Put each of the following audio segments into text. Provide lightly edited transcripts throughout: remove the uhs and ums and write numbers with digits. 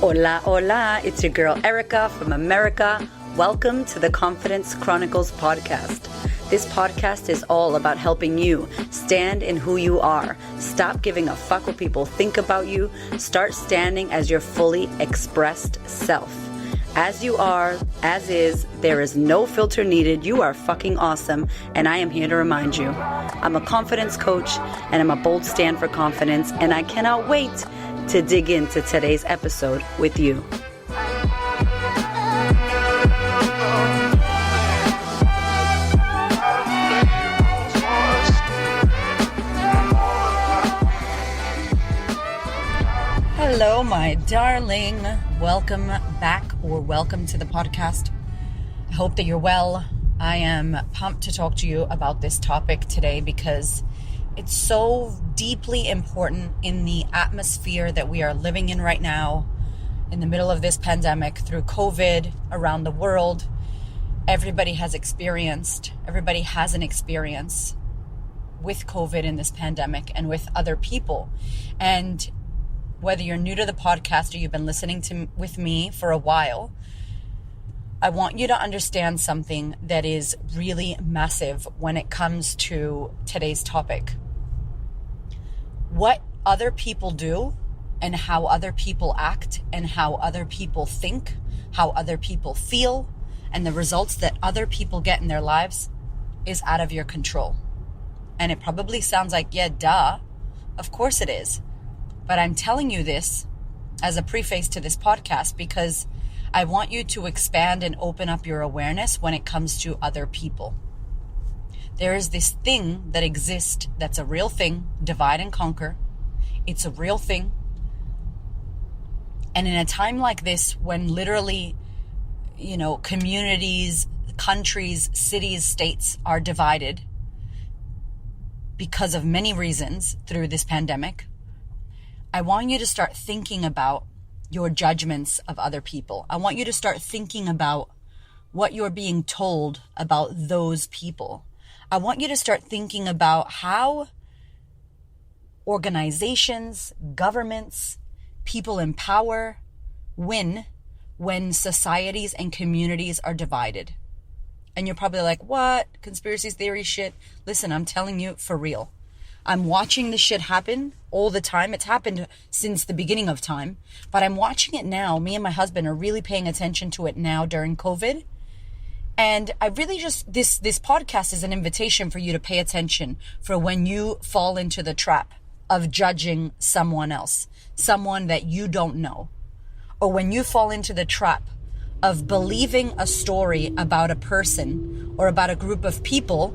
Hola, hola, it's your girl Erica from America. Welcome to the Confidence Chronicles podcast. This podcast is all about helping you stand in who you are. Stop giving a fuck what people think about you. Start standing as your fully expressed self. As you are, as is, there is no filter needed. You are fucking awesome, and I am here to remind you. I'm a confidence coach, and I'm a bold stand for confidence, and I cannot wait to dig into today's episode with you. Hello, my darling. Welcome back or welcome to the podcast. I hope that you're well. I am pumped to talk to you about this topic today because it's so deeply important in the atmosphere that we are living in right now, in the middle of this pandemic, through COVID around the world. Everybody has an experience with COVID in this pandemic and with other people. And whether you're new to the podcast or you've been listening with me for a while, I want you to understand something that is really massive when it comes to today's topic. What other people do and how other people act and how other people think, how other people feel, and the results that other people get in their lives is out of your control. And it probably sounds like, yeah, duh. Of course it is. But I'm telling you this as a preface to this podcast because I want you to expand and open up your awareness when it comes to other people. There is this thing that exists that's a real thing, divide and conquer. It's a real thing. And in a time like this, when literally, communities, countries, cities, states are divided because of many reasons through this pandemic, I want you to start thinking about your judgments of other people. I want you to start thinking about what you're being told about those people. I want you to start thinking about how organizations, governments, people in power win when societies and communities are divided. And you're probably like, what? Conspiracy theory shit? Listen, I'm telling you for real. I'm watching this shit happen all the time. It's happened since the beginning of time, but I'm watching it now. Me and my husband are really paying attention to it now during COVID. And I really this podcast is an invitation for you to pay attention for when you fall into the trap of judging someone else, someone that you don't know, or when you fall into the trap of believing a story about a person or about a group of people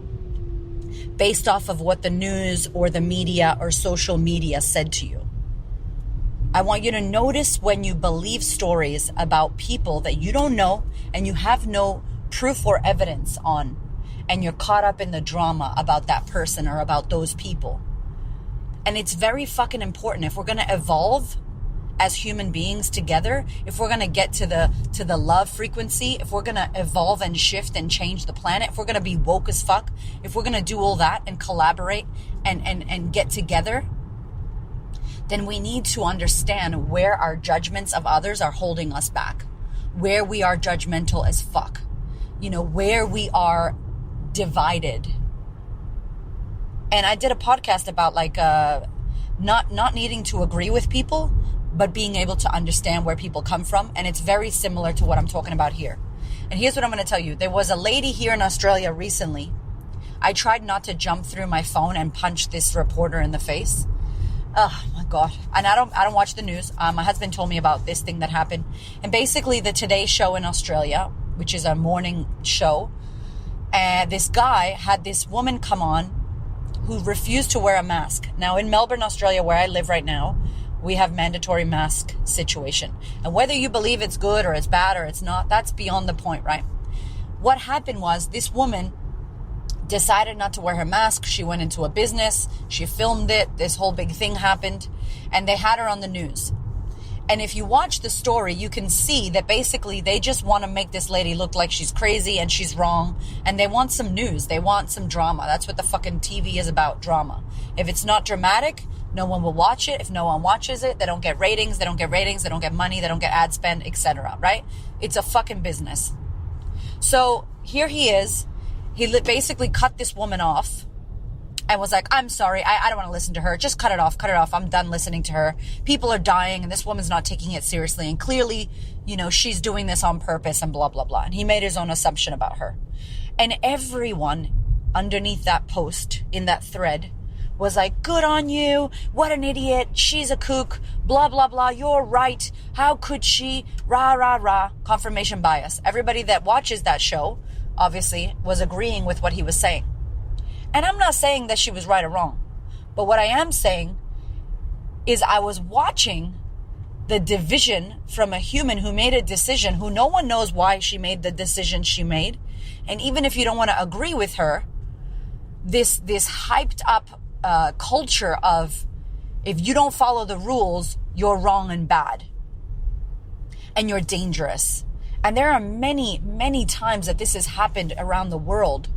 based off of what the news or the media or social media said to you. I want you to notice when you believe stories about people that you don't know and you have no proof or evidence on, and you're caught up in the drama about that person or about those people. And it's very fucking important if we're going to evolve as human beings together, if we're going to get to the love frequency, if we're going to evolve and shift and change the planet, if we're going to be woke as fuck, if we're going to do all that and collaborate and get together, then we need to understand where our judgments of others are holding us back, where we are judgmental as fuck, where we are divided. And I did a podcast about not needing to agree with people, but being able to understand where people come from. And it's very similar to what I'm talking about here. And here's what I'm going to tell you. There was a lady here in Australia recently. I tried not to jump through my phone and punch this reporter in the face. Oh my God. And I don't watch the news. My husband told me about this thing that happened. And basically the Today Show in Australia, which is a morning show, and this guy had this woman come on who refused to wear a mask. Now in Melbourne, Australia, where I live right now, we have mandatory mask situation. And whether you believe it's good or it's bad or it's not, that's beyond the point, right? What happened was this woman decided not to wear her mask. She went into a business. She filmed it. This whole big thing happened. And they had her on the news. And if you watch the story, you can see that basically they just want to make this lady look like she's crazy and she's wrong. And they want some news. They want some drama. That's what the fucking TV is about, drama. If it's not dramatic, no one will watch it. If no one watches it, they don't get ratings, they don't get money, they don't get ad spend, etc., right? It's a fucking business. So here he is. He basically cut this woman off and was like, I'm sorry, I don't want to listen to her. Just cut it off. I'm done listening to her. People are dying and this woman's not taking it seriously. And clearly, she's doing this on purpose and blah, blah, blah. And he made his own assumption about her. And everyone underneath that post in that thread was like, good on you. What an idiot. She's a kook. Blah, blah, blah. You're right. How could she? Rah, rah, rah. Confirmation bias. Everybody that watches that show obviously was agreeing with what he was saying. And I'm not saying that she was right or wrong. But what I am saying is I was watching the division from a human who made a decision, who no one knows why she made the decision she made. And even if you don't want to agree with her, this hyped up culture of, if you don't follow the rules, you're wrong and bad. And you're dangerous. And there are many, many times that this has happened around the world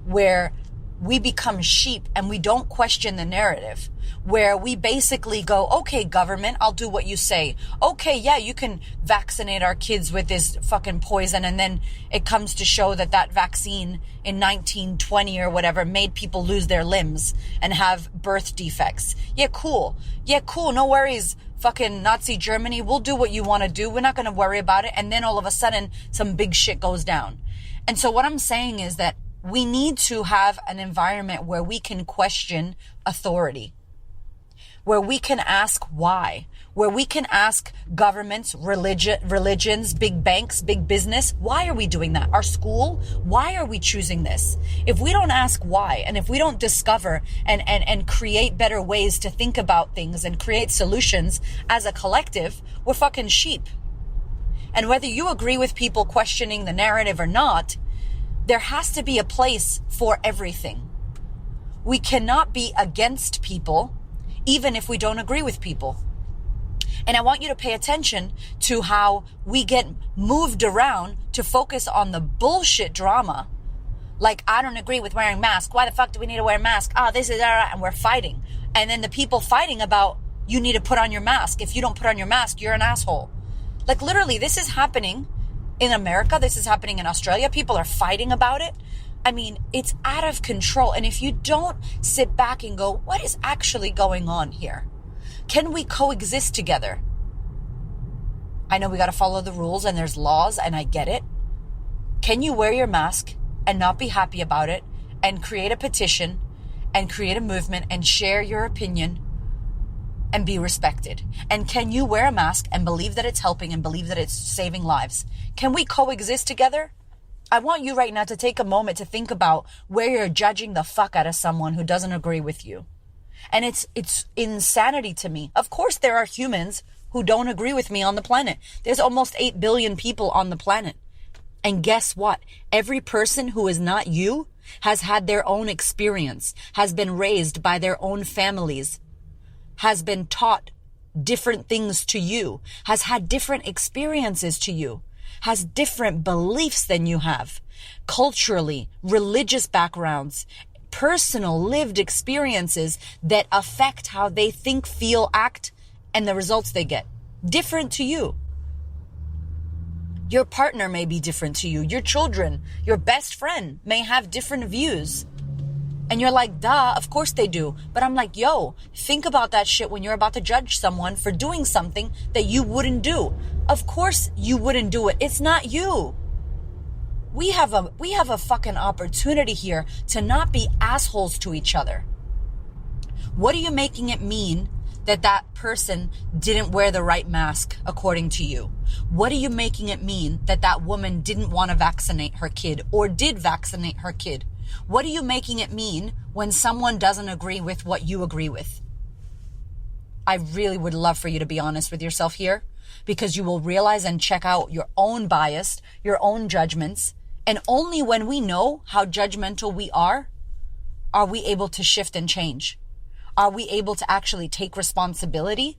where we become sheep and we don't question the narrative, where we basically go, okay, government, I'll do what you say. Okay, yeah, you can vaccinate our kids with this fucking poison. And then it comes to show that vaccine in 1920 or whatever made people lose their limbs and have birth defects. Yeah, cool. No worries. Fucking Nazi Germany, we'll do what you want to do. We're not going to worry about it. And then all of a sudden, some big shit goes down. And so what I'm saying is that we need to have an environment where we can question authority, where we can ask why, where we can ask governments, religions, big banks, big business, why are we doing that? Our school, why are we choosing this? If we don't ask why, and if we don't discover and create better ways to think about things and create solutions as a collective, we're fucking sheep. And whether you agree with people questioning the narrative or not, there has to be a place for everything. We cannot be against people, even if we don't agree with people. And I want you to pay attention to how we get moved around to focus on the bullshit drama. Like, I don't agree with wearing masks. Why the fuck do we need to wear a mask? This is, and we're fighting. And then the people fighting about, you need to put on your mask. If you don't put on your mask, you're an asshole. Like, literally, this is happening in America. This is happening in Australia. People are fighting about it. I mean, it's out of control. And if you don't sit back and go, what is actually going on here? Can we coexist together? I know we got to follow the rules and there's laws and I get it. Can you wear your mask and not be happy about it and create a petition and create a movement and share your opinion and be respected? And can you wear a mask and believe that it's helping and believe that it's saving lives? Can we coexist together? I want you right now to take a moment to think about where you're judging the fuck out of someone who doesn't agree with you. And it's insanity to me. Of course, there are humans who don't agree with me on the planet. There's almost 8 billion people on the planet. And guess what? Every person who is not you has had their own experience, has been raised by their own families, has been taught different things to you, has had different experiences to you, has different beliefs than you have, culturally, religious backgrounds, personal lived experiences that affect how they think, feel, act, and the results they get. Different to you. Your partner may be different to you. Your children, your best friend may have different views. And you're like, duh, of course they do. But I'm like, yo, think about that shit when you're about to judge someone for doing something that you wouldn't do. Of course you wouldn't do it. It's not you. We have a fucking opportunity here to not be assholes to each other. What are you making it mean that person didn't wear the right mask according to you? What are you making it mean that woman didn't want to vaccinate her kid or did vaccinate her kid? What are you making it mean when someone doesn't agree with what you agree with? I really would love for you to be honest with yourself here, because you will realize and check out your own bias, your own judgments. And only when we know how judgmental we are we able to shift and change. Are we able to actually take responsibility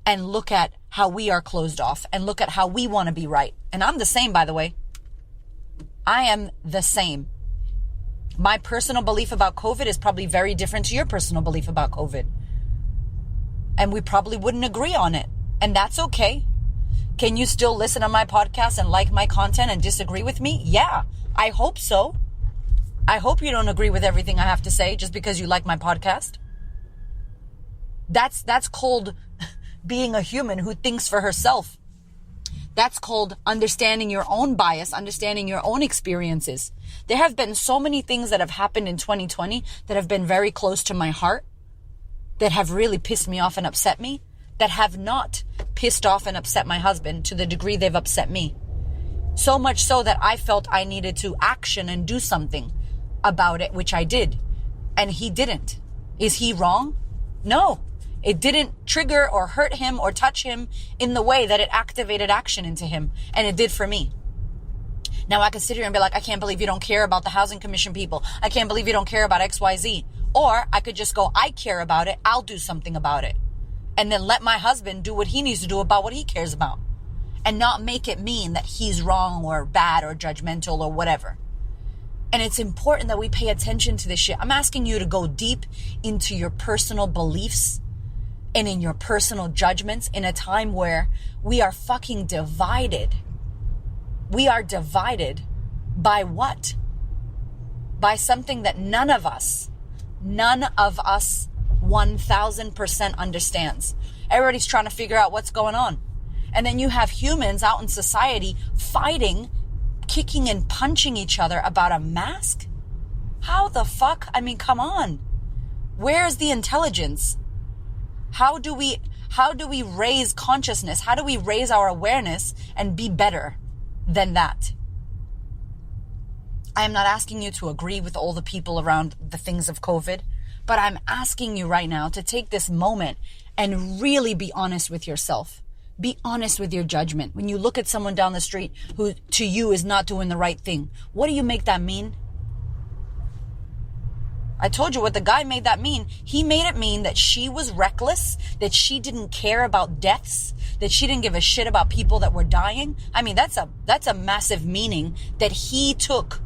and look at how we are closed off and look at how we want to be right? And I'm the same, by the way. I am the same. My personal belief about COVID is probably very different to your personal belief about COVID. And we probably wouldn't agree on it. And that's okay. Can you still listen to my podcast and like my content and disagree with me? Yeah, I hope so. I hope you don't agree with everything I have to say just because you like my podcast. That's called being a human who thinks for herself. That's called understanding your own bias, understanding your own experiences. There have been so many things that have happened in 2020 that have been very close to my heart, that have really pissed me off and upset me, that have not pissed off and upset my husband to the degree they've upset me. So much so that I felt I needed to action and do something about it, which I did. And he didn't. Is he wrong? No. It didn't trigger or hurt him or touch him in the way that it activated action into him. And it did for me. Now I could sit here and be like, I can't believe you don't care about the housing commission people. I can't believe you don't care about XYZ. Or I could just go, I care about it. I'll do something about it. And then let my husband do what he needs to do about what he cares about. And not make it mean that he's wrong or bad or judgmental or whatever. And it's important that we pay attention to this shit. I'm asking you to go deep into your personal beliefs and in your personal judgments in a time where we are fucking divided. We are divided by what? By something that none of us 1000% understands. Everybody's trying to figure out what's going on. And then you have humans out in society fighting, kicking and punching each other about a mask? How the fuck? I mean, come on. Where's the intelligence? How do we raise consciousness? How do we raise our awareness and be better than that? I am not asking you to agree with all the people around the things of COVID, but I'm asking you right now to take this moment and really be honest with yourself. Be honest with your judgment. When you look at someone down the street who to you is not doing the right thing, what do you make that mean? I told you what the guy made that mean. He made it mean that she was reckless, that she didn't care about deaths, that she didn't give a shit about people that were dying. I mean, that's a massive meaning that he took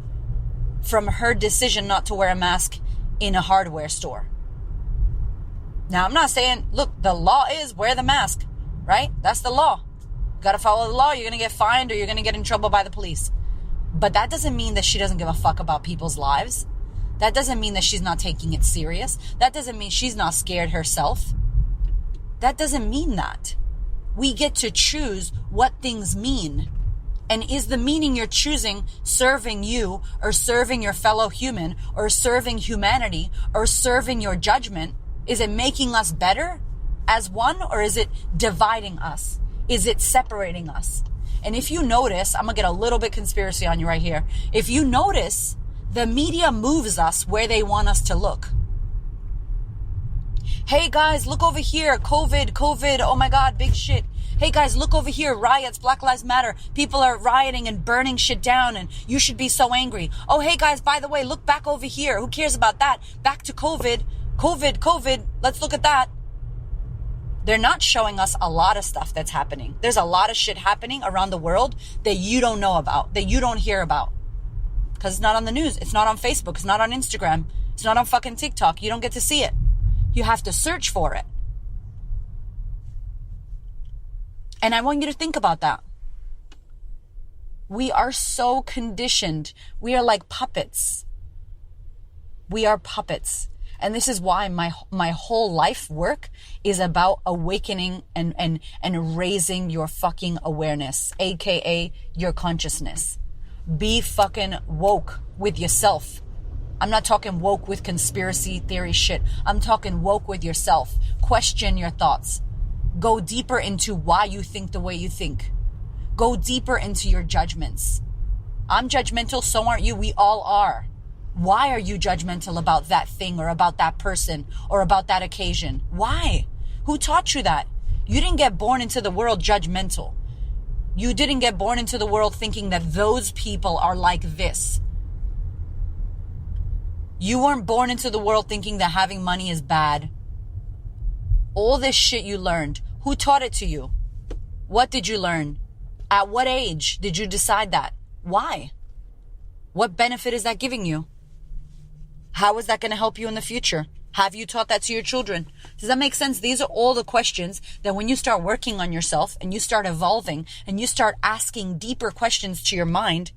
from her decision not to wear a mask in a hardware store. Now, I'm not saying, look, the law is wear the mask, right? That's the law. You got to follow the law. You're going to get fined or you're going to get in trouble by the police. But that doesn't mean that she doesn't give a fuck about people's lives. That doesn't mean that she's not taking it serious. That doesn't mean she's not scared herself. That doesn't mean that. We get to choose what things mean. And is the meaning you're choosing serving you or serving your fellow human or serving humanity or serving your judgment? Is it making us better as one or is it dividing us? Is it separating us? And if you notice, I'm going to get a little bit conspiracy on you right here. If you notice, the media moves us where they want us to look. Hey guys, look over here. COVID. Oh my God, big shit. Hey guys, look over here. Riots, Black Lives Matter. People are rioting and burning shit down and you should be so angry. Oh, hey guys, by the way, look back over here. Who cares about that? Back to COVID. COVID. Let's look at that. They're not showing us a lot of stuff that's happening. There's a lot of shit happening around the world that you don't know about, that you don't hear about. Because it's not on the news. It's not on Facebook. It's not on Instagram. It's not on fucking TikTok. You don't get to see it. You have to search for it. And I want you to think about that. We are so conditioned. We are like puppets. We are puppets. And this is why my whole life work is about awakening and raising your fucking awareness, aka your consciousness. Be fucking woke with yourself. I'm not talking woke with conspiracy theory shit. I'm talking woke with yourself. Question your thoughts. Go deeper into why you think the way you think. Go deeper into your judgments. I'm judgmental, so aren't you. We all are. Why are you judgmental about that thing or about that person or about that occasion? Why? Who taught you that? You didn't get born into the world judgmental. You didn't get born into the world thinking that those people are like this. You weren't born into the world thinking that having money is bad. All this shit you learned. Who taught it to you? What did you learn? At what age did you decide that? Why? What benefit is that giving you? How is that going to help you in the future? Have you taught that to your children? Does that make sense? These are all the questions that when you start working on yourself and you start evolving and you start asking deeper questions to your mind,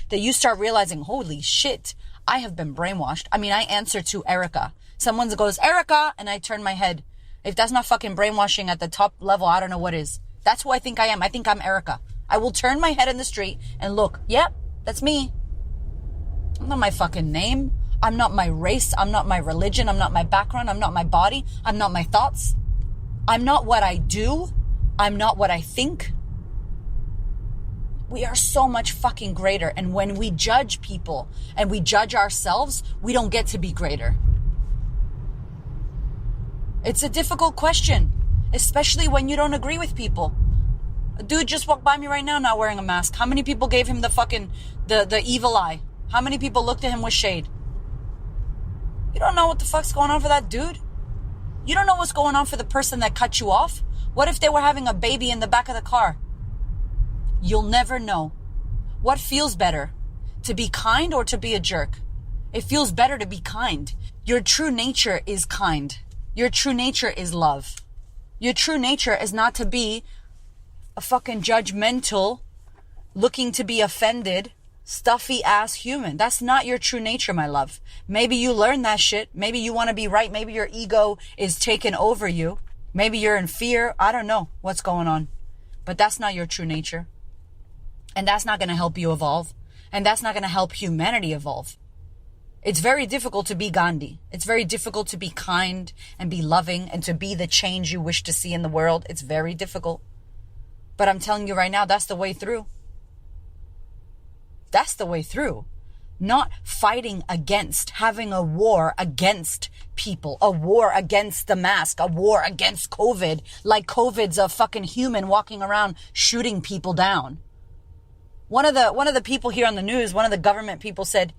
that you start realizing, holy shit, I have been brainwashed. I mean, I answer to Erica. Someone goes, Erica, and I turn my head. If that's not fucking brainwashing at the top level, I don't know what is. That's who I think I am. I think I'm Erica. I will turn my head in the street and look. Yep, that's me. I'm not my fucking name. I'm not my race. I'm not my religion. I'm not my background. I'm not my body. I'm not my thoughts. I'm not what I do. I'm not what I think. We are so much fucking greater. And when we judge people and we judge ourselves, we don't get to be greater. It's a difficult question, especially when you don't agree with people. A dude just walked by me right now not wearing a mask. How many people gave him the fucking, the evil eye? How many people looked at him with shade? You don't know what the fuck's going on for that dude. You don't know what's going on for the person that cut you off. What if they were having a baby in the back of the car? You'll never know. What feels better? To be kind or to be a jerk? It feels better to be kind. Your true nature is kind. Your true nature is love. Your true nature is not to be a fucking judgmental, looking to be offended, stuffy ass human. That's not your true nature, my love. Maybe you learn that shit. Maybe you want to be right. Maybe your ego is taking over you. Maybe you're in fear. I don't know what's going on. But that's not your true nature. And that's not going to help you evolve. And that's not going to help humanity evolve. It's very difficult to be Gandhi. It's very difficult to be kind and be loving and to be the change you wish to see in the world. It's very difficult. But I'm telling you right now, that's the way through. That's the way through. Not fighting against, having a war against people, a war against the mask, a war against COVID, like COVID's a fucking human walking around shooting people down. One of the people here on the news, one of the government people said,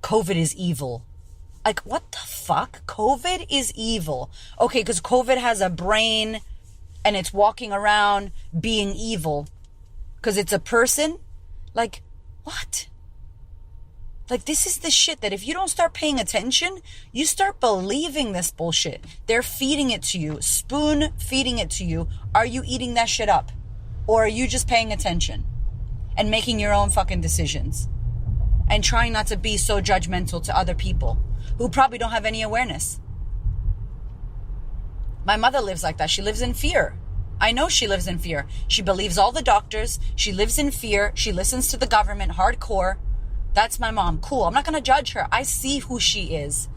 COVID is evil. Like, what the fuck? COVID is evil. Okay, because COVID has a brain and it's walking around being evil because it's a person? Like, what? Like, this is the shit that if you don't start paying attention, you start believing this bullshit. They're feeding it to you, spoon feeding it to you. Are you eating that shit up? Or are you just paying attention and making your own fucking decisions and trying not to be so judgmental to other people who probably don't have any awareness? My mother lives like that. She lives in fear. I know she lives in fear. She believes all the doctors. She lives in fear. She listens to the government hardcore. That's my mom. Cool. I'm not going to judge her. I see who she is.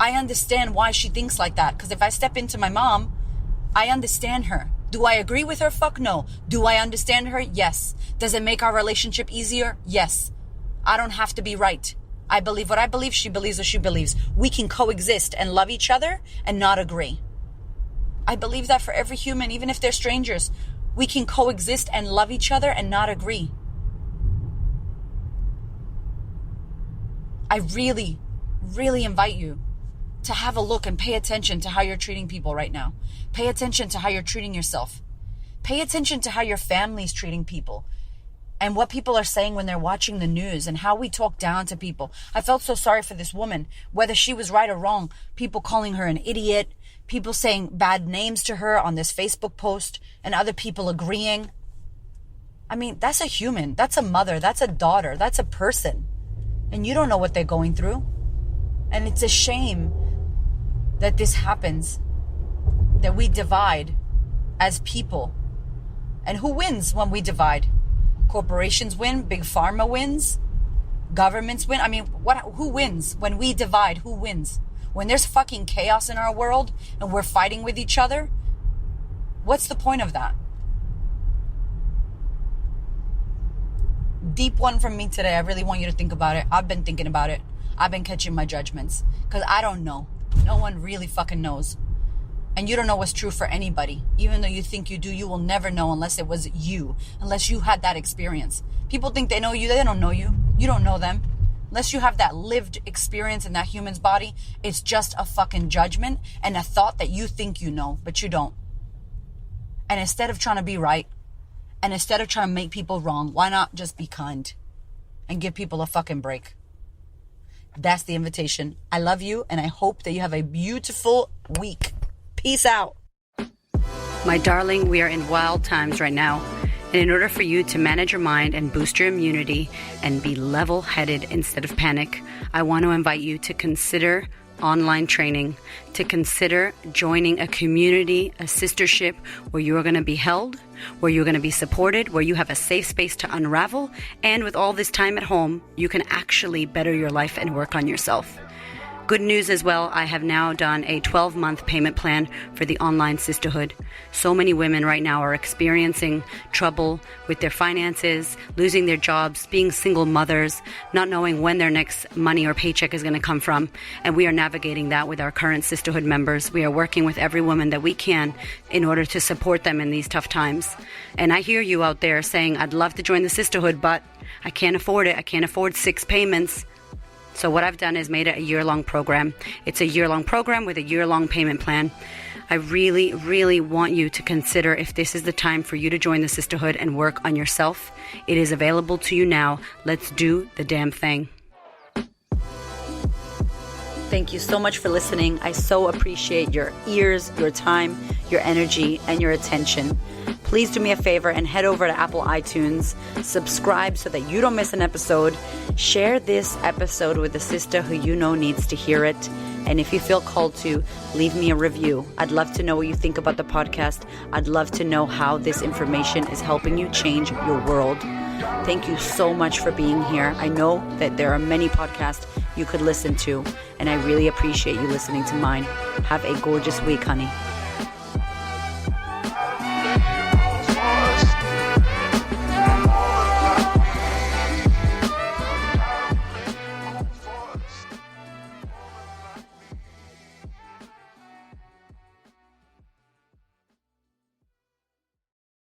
I understand why she thinks like that. Because if I step into my mom, I understand her. Do I agree with her? Fuck no. Do I understand her? Yes. Does it make our relationship easier? Yes. I don't have to be right. I believe what I believe. She believes what she believes. We can coexist and love each other and not agree. I believe that for every human, even if they're strangers, we can coexist and love each other and not agree. I really, really invite you to have a look and pay attention to how you're treating people right now. Pay attention to how you're treating yourself. Pay attention to how your family's treating people and what people are saying when they're watching the news and how we talk down to people. I felt so sorry for this woman, whether she was right or wrong. People calling her an idiot, people saying bad names to her on this Facebook post, and other people agreeing. I mean, that's a human. That's a mother. That's a daughter. That's a person. And you don't know what they're going through. And it's a shame that this happens, that we divide as people. And who wins when we divide? Corporations win, big pharma wins, governments win. I mean, who wins when we divide? Who wins? When there's fucking chaos in our world and we're fighting with each other, what's the point of that? Deep one from me today. I really want you to think about it. I've been thinking about it. I've been catching my judgments because I don't know. No one really fucking knows. And you don't know what's true for anybody. Even though you think you do, you will never know unless it was you, unless you had that experience. People think they know you. They don't know you. You don't know them. Unless you have that lived experience in that human's body, it's just a fucking judgment and a thought that you think you know, but you don't. And instead of trying to be right, and instead of trying to make people wrong, why not just be kind and give people a fucking break? That's the invitation. I love you, and I hope that you have a beautiful week. Peace out. My darling, we are in wild times right now. And in order for you to manage your mind and boost your immunity and be level-headed instead of panic, I want to invite you to consider online training, to consider joining a community, a sistership where you are going to be held, where you're going to be supported, where you have a safe space to unravel, and with all this time at home, you can actually better your life and work on yourself. Good news as well, I have now done a 12-month payment plan for the online sisterhood. So many women right now are experiencing trouble with their finances, losing their jobs, being single mothers, not knowing when their next money or paycheck is going to come from. And we are navigating that with our current sisterhood members. We are working with every woman that we can in order to support them in these tough times. And I hear you out there saying, I'd love to join the sisterhood, but I can't afford it. I can't afford 6 payments. So what I've done is made it a year-long program. It's a year-long program with a year-long payment plan. I really, really want you to consider if this is the time for you to join the sisterhood and work on yourself. It is available to you now. Let's do the damn thing. Thank you so much for listening. I so appreciate your ears, your time, your energy, and your attention. Please do me a favor and head over to Apple iTunes, subscribe so that you don't miss an episode, share this episode with a sister who you know needs to hear it, and if you feel called to, leave me a review. I'd love to know what you think about the podcast. I'd love to know how this information is helping you change your world. Thank you so much for being here. I know that there are many podcasts you could listen to, and I really appreciate you listening to mine. Have a gorgeous week, honey.